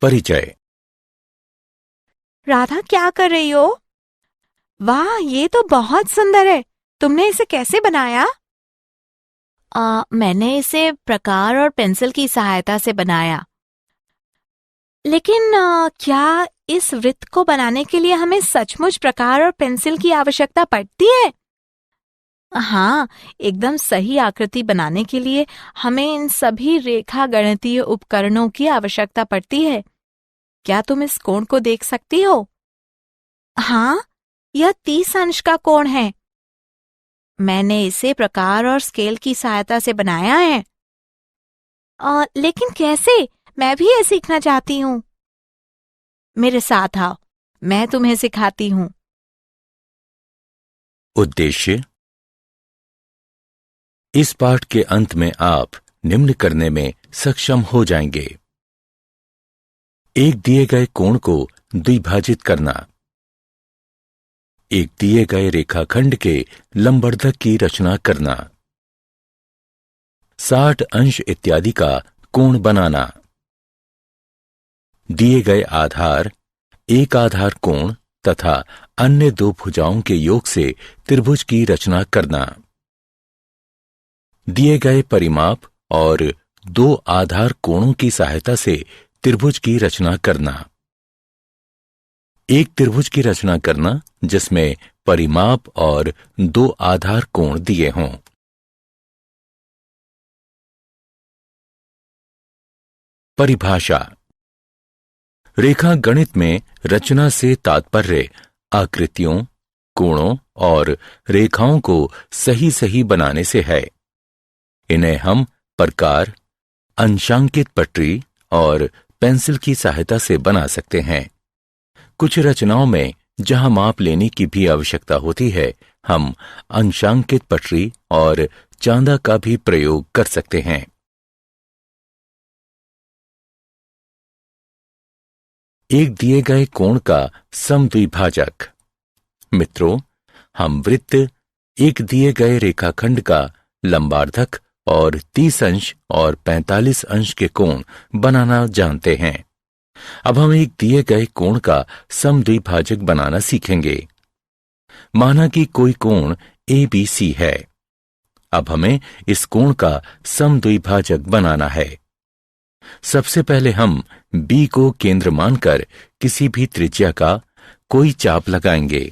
परिचय। राधा, क्या कर रही हो? वाह, ये तो बहुत सुंदर है। तुमने इसे कैसे बनाया? मैंने इसे प्रकार और पेंसिल की सहायता से बनाया। लेकिन क्या इस वृत्त को बनाने के लिए हमें सचमुच प्रकार और पेंसिल की आवश्यकता पड़ती है? हाँ, एकदम सही आकृति बनाने के लिए हमें इन सभी रेखा गणितीय उपकरणों की आवश्यकता पड़ती है। क्या तुम इस कोण को देख सकती हो? हाँ, यह 30 अंश का कोण है। मैंने इसे प्रकार और स्केल की सहायता से बनाया है। लेकिन कैसे? मैं भी ये सीखना चाहती हूँ। मेरे साथ आओ, मैं तुम्हें सिखाती हूँ। उद्देश्य। इस पाठ के अंत में आप निम्न करने में सक्षम हो जाएंगे। एक दिए गए कोण को द्विभाजित करना, एक दिए गए रेखाखंड के लंबवर्धक की रचना करना, 60 अंश इत्यादि का कोण बनाना, दिए गए आधार, एक आधार कोण तथा अन्य दो भुजाओं के योग से त्रिभुज की रचना करना, दिए गए परिमाप और दो आधार कोणों की सहायता से त्रिभुज की रचना करना, एक त्रिभुज की रचना करना जिसमें परिमाप और दो आधार कोण दिए हों। परिभाषा। रेखा गणित में रचना से तात्पर्य आकृतियों, कोणों और रेखाओं को सही सही बनाने से है। इन्हें हम प्रकार, अंशांकित पटरी और पेंसिल की सहायता से बना सकते हैं। कुछ रचनाओं में जहां माप लेने की भी आवश्यकता होती है, हम अंशांकित पटरी और चांदा का भी प्रयोग कर सकते हैं। एक दिए गए कोण का समद्विभाजक। मित्रों, हम वृत्त, एक दिए गए रेखाखंड का लंबार्धक और 30 अंश और 45 अंश के कोण बनाना जानते हैं। अब हम एक दिए गए कोण का समद्विभाजक बनाना सीखेंगे। माना कि कोई कोण ABC है। अब हमें इस कोण का समद्विभाजक बनाना है। सबसे पहले हम B को केंद्र मानकर किसी भी त्रिज्या का कोई चाप लगाएंगे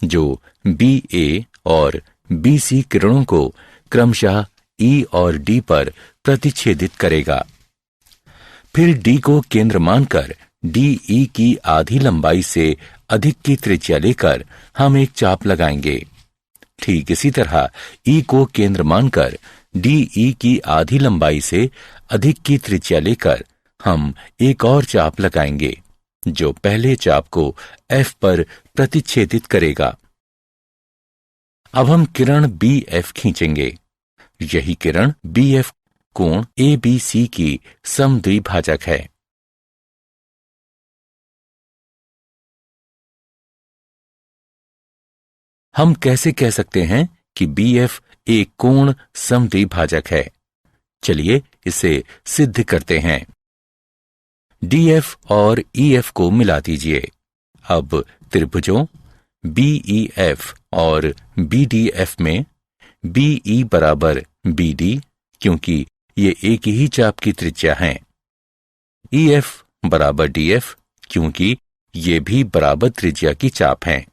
जो BA और BC किरणों को क्रमशः E और D पर प्रतिच्छेदित करेगा। फिर D को केंद्र मानकर DE की आधी लंबाई से अधिक की त्रिज्या लेकर हम एक चाप लगाएंगे। ठीक इसी तरह E को केंद्र मानकर DE की आधी लंबाई से अधिक की त्रिज्या लेकर हम एक और चाप लगाएंगे जो पहले चाप को F पर प्रतिच्छेदित करेगा। अब हम किरण BF खींचेंगे। यही किरण BF कोण ABC की समद्विभाजक है। हम कैसे कह सकते हैं कि BF एक कोण समद्विभाजक है? चलिए इसे सिद्ध करते हैं। DF और EF को मिला दीजिए। अब त्रिभुजों BEF और BDF में BE बराबर BD, क्योंकि ये एक ही चाप की त्रिज्या हैं। EF बराबर DF, क्योंकि ये भी बराबर त्रिज्या की चाप हैं।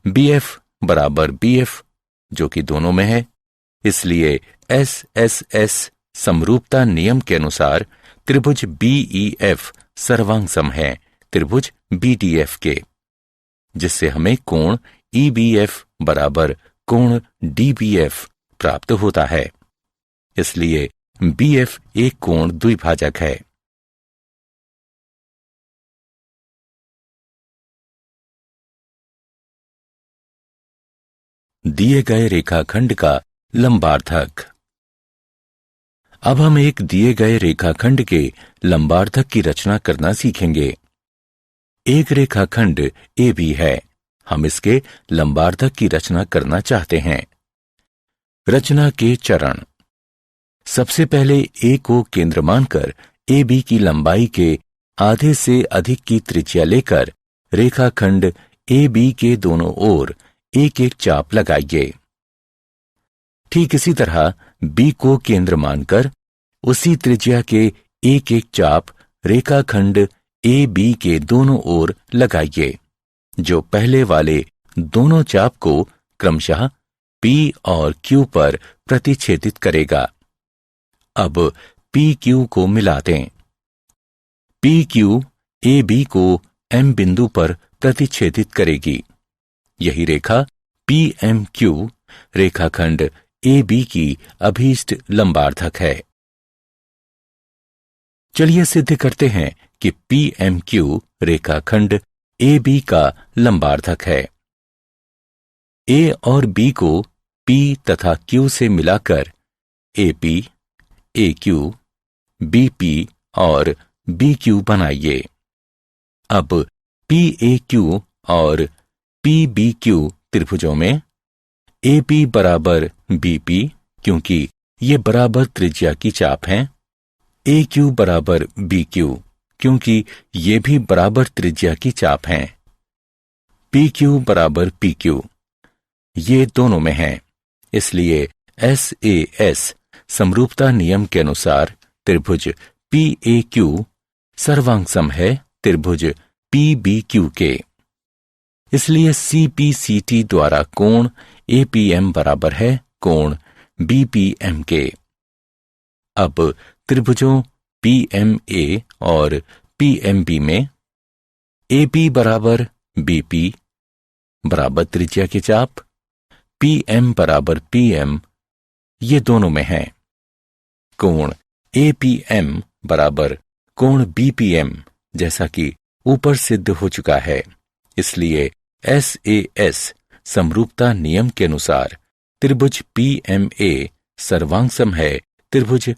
BF बराबर BF, जो कि दोनों में है। इसलिए SSS समरूपता नियम के अनुसार त्रिभुज BEF सर्वांग सम है त्रिभुज BDF के, जिससे हमें कोण EBF बराबर कोण DBF प्राप्त होता है। इसलिए BF एक कोण द्विभाजक है। दिए गए रेखाखंड का लंबार्धक। अब हम एक दिए गए रेखाखंड के लंबार्धक की रचना करना सीखेंगे। एक रेखाखंड AB है। हम इसके लंबार्धक की रचना करना चाहते हैं। रचना के चरण। सबसे पहले A को केंद्र मानकर AB की लंबाई के आधे से अधिक की त्रिज्या लेकर रेखाखंड AB के दोनों ओर एक एक चाप लगाइए। ठीक इसी तरह B को केंद्र मानकर उसी त्रिज्या के एक एक चाप रेखाखंड AB के दोनों ओर लगाइए, जो पहले वाले दोनों चाप को क्रमशः P और Q पर प्रतिच्छेदित करेगा। अब PQ को मिला दें। PQ AB को M बिंदु पर प्रतिच्छेदित करेगी। यही रेखा PMQ रेखाखंड AB की अभीष्ट लंबार्धक है। चलिए सिद्ध करते हैं कि PMQ रेखाखंड AB का लंबार्धक है। A और B को P तथा Q से मिलाकर AP, AQ, BP और BQ बनाइए। अब PAQ और PBQ त्रिभुजों में AP बराबर BP, क्योंकि ये बराबर त्रिज्या की चाप हैं। AQ बराबर BQ, क्योंकि ये भी बराबर त्रिज्या की चाप हैं। PQ बराबर PQ, ये दोनों में हैं। इसलिए SAS समरूपता नियम के अनुसार त्रिभुज PAQ सर्वांग है त्रिभुज PBQ के। इसलिए CPCT द्वारा कोण APM बराबर है कोण BPM के। अब त्रिभुजों PMA और PMB में AP बराबर BP बराबर त्रिज्या की चाप, PM बराबर PM, ये दोनों में है। कोण APM बराबर कोण BPM जैसा कि ऊपर सिद्ध हो चुका है। इसलिए SAS समरूपता नियम के अनुसार त्रिभुज PMA सर्वांग है त्रिभुज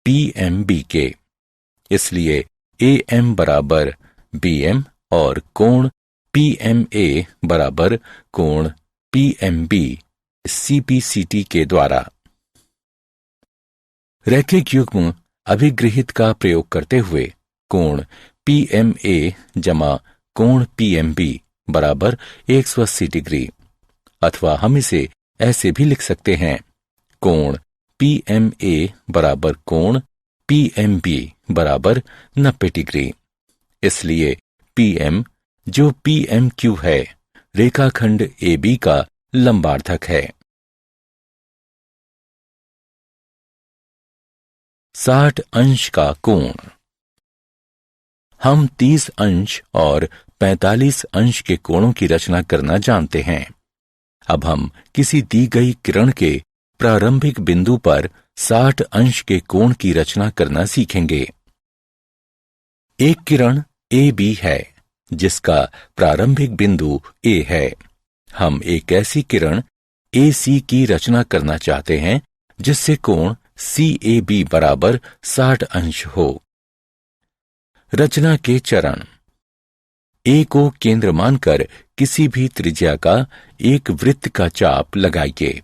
PMB के। इसलिए AM बराबर BM और कोण PMA बराबर कोण PMB CPCT के द्वारा। रैखिक युग्म अभिगृहित का प्रयोग करते हुए कोण PMA जमा कोण PMB बराबर 180 डिग्री, अथवा हम इसे ऐसे भी लिख सकते हैं कोण PMA बराबर कोण PMB बराबर 90 डिग्री। इसलिए PM जो PMQ है रेखाखंड AB का लंबार्धक है। 60 अंश का कोण। हम 30 अंश और 45 अंश के कोणों की रचना करना जानते हैं। अब हम किसी दी गई किरण के प्रारंभिक बिंदु पर 60 अंश के कोण की रचना करना सीखेंगे। एक किरण AB है जिसका प्रारंभिक बिंदु A है। हम एक ऐसी किरण AC की रचना करना चाहते हैं जिससे कोण CAB बराबर 60 अंश हो। रचना के चरण। A को केंद्र मानकर किसी भी त्रिज्या का एक वृत्त का चाप लगाइए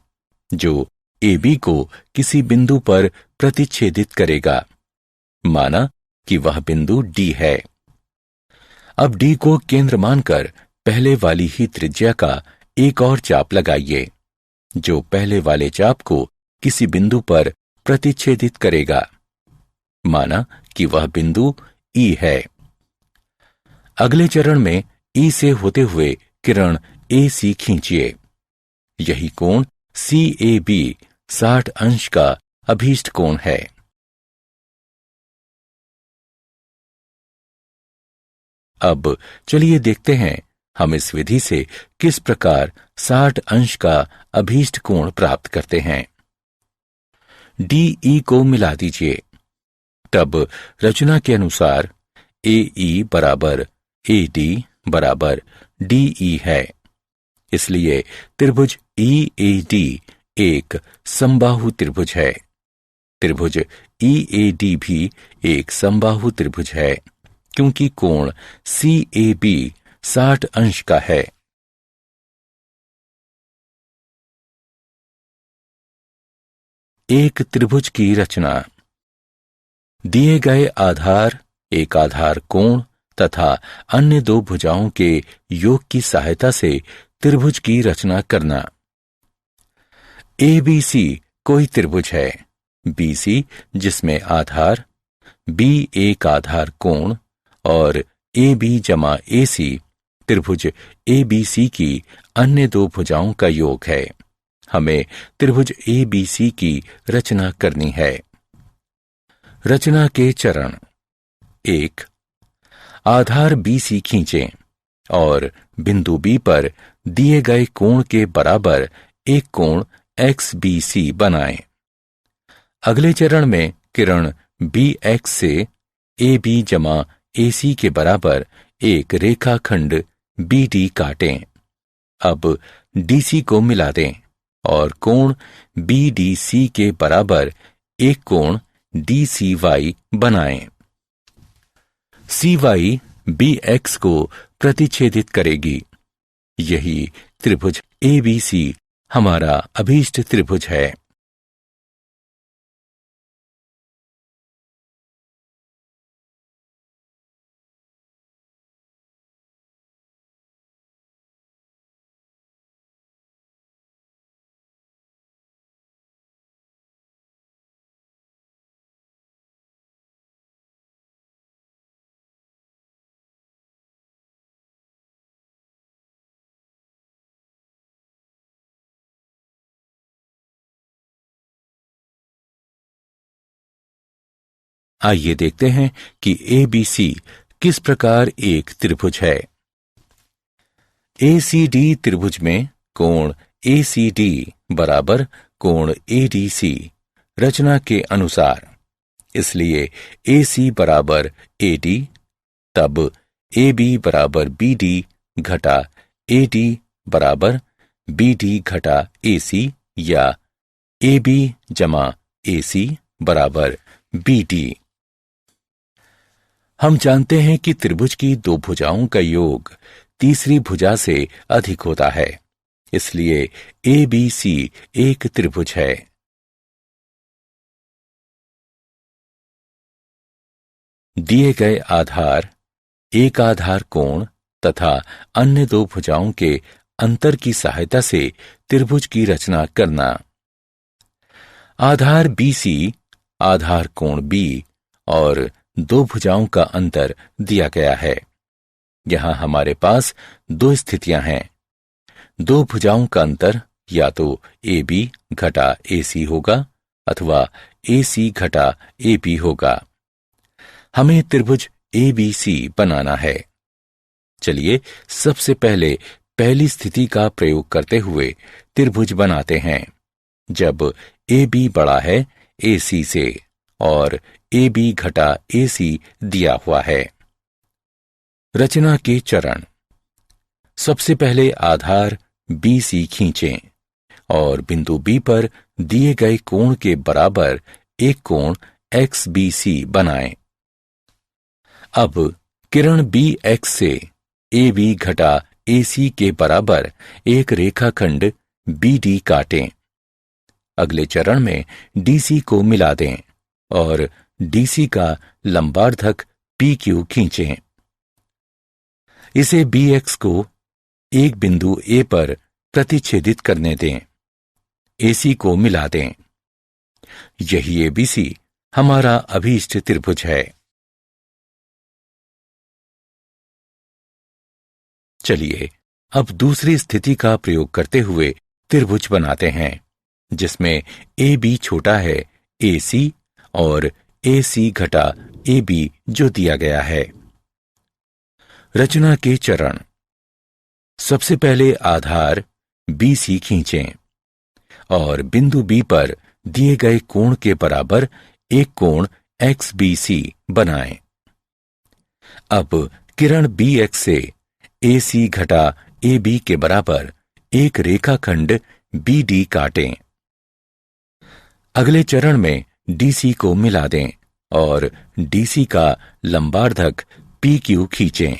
जो AB को किसी बिंदु पर प्रतिच्छेदित करेगा। माना कि वह बिंदु D है। अब D को केंद्र मानकर पहले वाली ही त्रिज्या का एक और चाप लगाइए जो पहले वाले चाप को किसी बिंदु पर प्रतिच्छेदित करेगा। माना कि वह बिंदु E है। अगले चरण में E से होते हुए किरण AC खींचिए। यही कोण CAB 60 अंश का अभीष्ट कोण है। अब चलिए देखते हैं हम इस विधि से किस प्रकार 60 अंश का अभीष्ट कोण प्राप्त करते हैं। DE को मिला दीजिए। तब रचना के अनुसार AE बराबर AD बराबर DE है। इसलिए त्रिभुज EAD एक समबाहु त्रिभुज है। त्रिभुज EAD भी एक समबाहु त्रिभुज है क्योंकि कोण CAB 60 अंश का है। एक त्रिभुज की रचना। दिए गए आधार एक आधार कोण तथा अन्य दो भुजाओं के योग की सहायता से त्रिभुज की रचना करना। ABC कोई त्रिभुज है। BC जिसमें आधार B एक आधार कोण और AB जमा AC त्रिभुज ABC की अन्य दो भुजाओं का योग है। हमें त्रिभुज ABC की रचना करनी है। रचना के चरण। 1. आधार BC खींचें और बिंदु B पर दिए गए कोण के बराबर एक कोण XBC बनाएं। अगले चरण में किरण BX से AB जमा AC के बराबर एक रेखाखंड BD काटें। अब DC को मिला दें और कोण BDC के बराबर एक कोण DCY बनाएं। CY BX को प्रतिच्छेदित करेगी। यही त्रिभुज ABC हमारा अभीष्ट त्रिभुज है। आइए देखते हैं कि ABC किस प्रकार एक त्रिभुज है। ACD त्रिभुज में कोण ACD बराबर कोण ADC रचना के अनुसार, इसलिए AC बराबर AD, तब AB बराबर BD घटा AD बराबर BD घटा AC या AB जमा AC बराबर BD। हम जानते हैं कि त्रिभुज की दो भुजाओं का योग तीसरी भुजा से अधिक होता है, इसलिए ABC एक त्रिभुज है। दिए गए आधार, एक आधार कोण तथा अन्य दो भुजाओं के अंतर की सहायता से त्रिभुज की रचना करना। आधार BC, आधार कोण B और दो भुजाओं का अंतर दिया गया है। यहां हमारे पास दो स्थितियां हैं। दो भुजाओं का अंतर या तो AB घटा AC होगा अथवा AC घटा AB होगा। हमें त्रिभुज ABC बनाना है। चलिए सबसे पहले पहली स्थिति का प्रयोग करते हुए त्रिभुज बनाते हैं, जब AB बड़ा है AC से और AB घटा AC दिया हुआ है। रचना के चरण। सबसे पहले आधार BC खींचें और बिंदु B पर दिए गए कोण के बराबर एक कोण XBC बनाएं। अब किरण BX से AB घटा AC के बराबर एक रेखाखंड BD काटें। अगले चरण में DC को मिला दें और DC का लंबार्धक PQ खींचें। इसे BX को एक बिंदु A पर प्रतिच्छेदित करने दें। AC को मिला दें। यही ABC हमारा अभीष्ट त्रिभुज है। चलिए अब दूसरी स्थिति का प्रयोग करते हुए त्रिभुज बनाते हैं, जिसमें AB छोटा है AC और AC घटा AB जो दिया गया है। रचना के चरण। सबसे पहले आधार BC खींचें और बिंदु B पर दिए गए कोण के बराबर एक कोण XBC बनाएं। अब किरण BX से AC घटा AB के बराबर एक रेखाखंड BD काटें। अगले चरण में DC को मिला दें और DC का लंबार्धक PQ खींचें।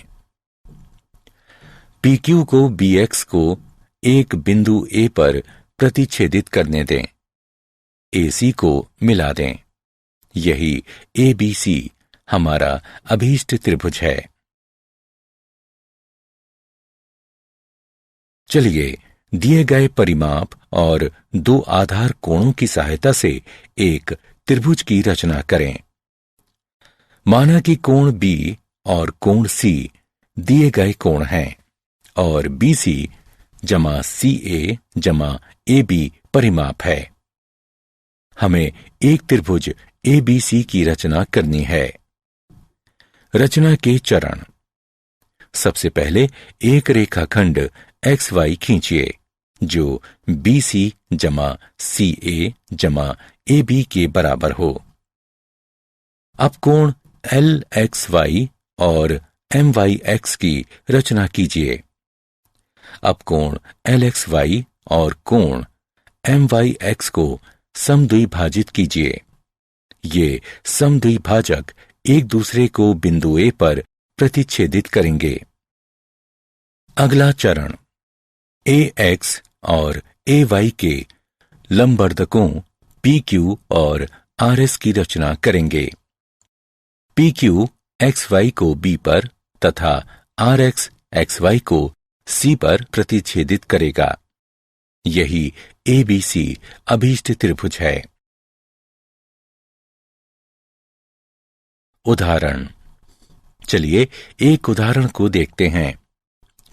PQ को BX को एक बिंदु A पर प्रतिच्छेदित करने दें। AC को मिला दें। यही ABC हमारा अभीष्ट त्रिभुज है। चलिए दिए गए परिमाप और दो आधार कोणों की सहायता से एक त्रिभुज की रचना करें। माना कि कोण B और कोण C दिए गए कोण हैं और BC जमा CA जमा AB परिमाप है। हमें एक त्रिभुज ABC की रचना करनी है। रचना के चरण। सबसे पहले एक रेखाखंड XY खींचिए जो BC जमा CA जमा AB के बराबर हो। अब कोण LXY और MYX की रचना कीजिए। अब कोण LXY और कोण MYX को समद्विभाजित कीजिए। ये समद्विभाजक एक दूसरे को बिंदु A पर प्रतिच्छेदित करेंगे। अगला चरण AX और AY के लंबवर्धकों PQ और RS की रचना करेंगे। PQ XY को B पर तथा RX XY को C पर प्रतिच्छेदित करेगा। यही ABC अभीष्ट त्रिभुज है। उदाहरण। चलिए एक उदाहरण को देखते हैं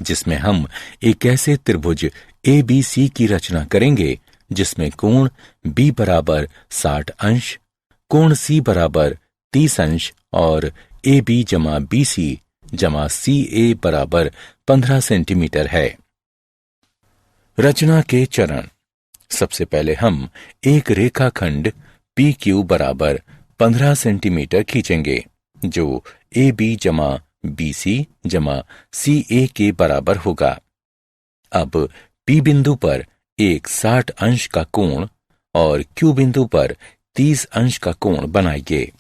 जिसमें हम एक ऐसे त्रिभुज ABC की रचना करेंगे जिसमें कोण B बराबर 60 अंश, कोण C बराबर 30 अंश और AB जमा BC जमा CA बराबर 15 सेंटीमीटर है। रचना के चरण। सबसे पहले हम एक रेखाखंड PQ बराबर 15 सेंटीमीटर खींचेंगे जो AB जमा BC जमा CA के बराबर होगा। अब P बिंदु पर एक 60 अंश का कोण और Q बिंदु पर 30 अंश का कोण बनाइए।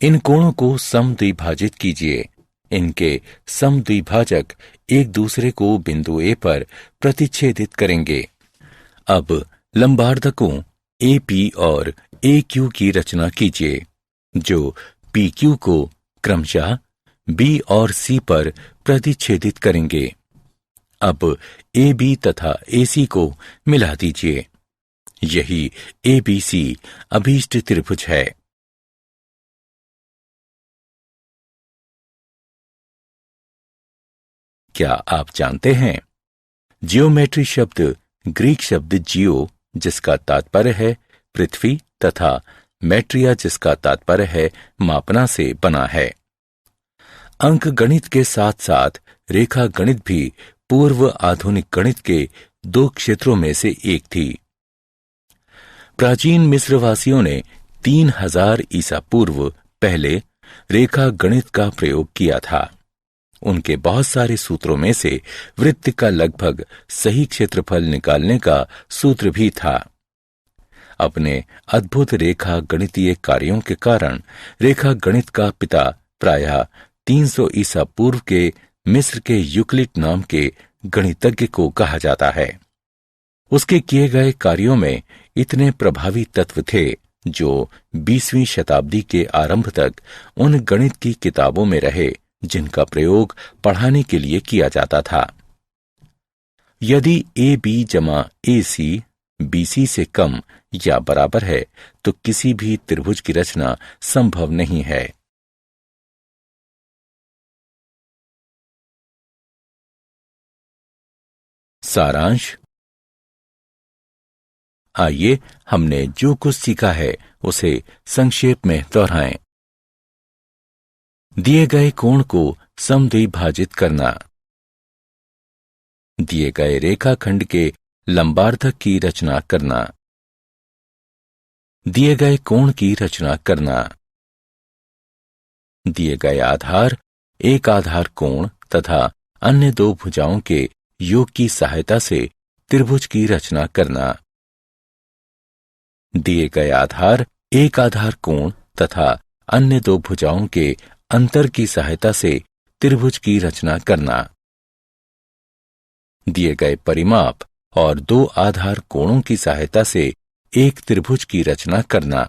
इन कोणों को समद्विभाजित कीजिए। इनके समद्विभाजक एक दूसरे को बिंदु A पर प्रतिच्छेदित करेंगे। अब लंबवर्धकों AP और AQ की रचना कीजिए जो PQ को क्रमशः B और C पर प्रतिच्छेदित करेंगे। अब AB तथा AC को मिला दीजिए। यही ABC अभीष्ट त्रिभुज है। क्या आप जानते हैं जियोमेट्री शब्द ग्रीक शब्द जियो जिसका तात्पर्य है पृथ्वी तथा मैट्रिया जिसका तात्पर्य है मापना से बना है। अंक गणित के साथ साथ रेखा गणित भी पूर्व आधुनिक गणित के दो क्षेत्रों में से एक थी। प्राचीन मिस्रवासियों ने 3000 ईसा पूर्व पहले रेखा गणित का प्रयोग किया था। उनके बहुत सारे सूत्रों में से वृत्त का लगभग सही क्षेत्रफल निकालने का सूत्र भी था। अपने अद्भुत रेखा गणितीय कार्यों के कारण रेखा गणित का पिता प्रायः 300 ईसा पूर्व के मिस्र के यूक्लिड नाम के गणितज्ञ को कहा जाता है। उसके किए गए कार्यों में इतने प्रभावी तत्व थे जो 20वीं शताब्दी के आरंभ तक उन गणित की किताबों में रहे जिनका प्रयोग पढ़ाने के लिए किया जाता था। यदि AB जमा AC BC से कम या बराबर है तो किसी भी त्रिभुज की रचना संभव नहीं है। सारांश। आइए हमने जो कुछ सीखा है उसे संक्षेप में दोहराएं। दिए गए कोण को समद्विभाजित करना, दिए गए रेखाखंड के लंबार्धक की रचना करना, दिए गए कोण की रचना करना, दिए गए आधार एक आधार कोण तथा अन्य दो भुजाओं के योग की सहायता से त्रिभुज की रचना करना, दिए गए आधार एक आधार कोण तथा अन्य दो भुजाओं के अंतर की सहायता से त्रिभुज की रचना करना, दिए गए परिमाप और दो आधार कोणों की सहायता से एक त्रिभुज की रचना करना।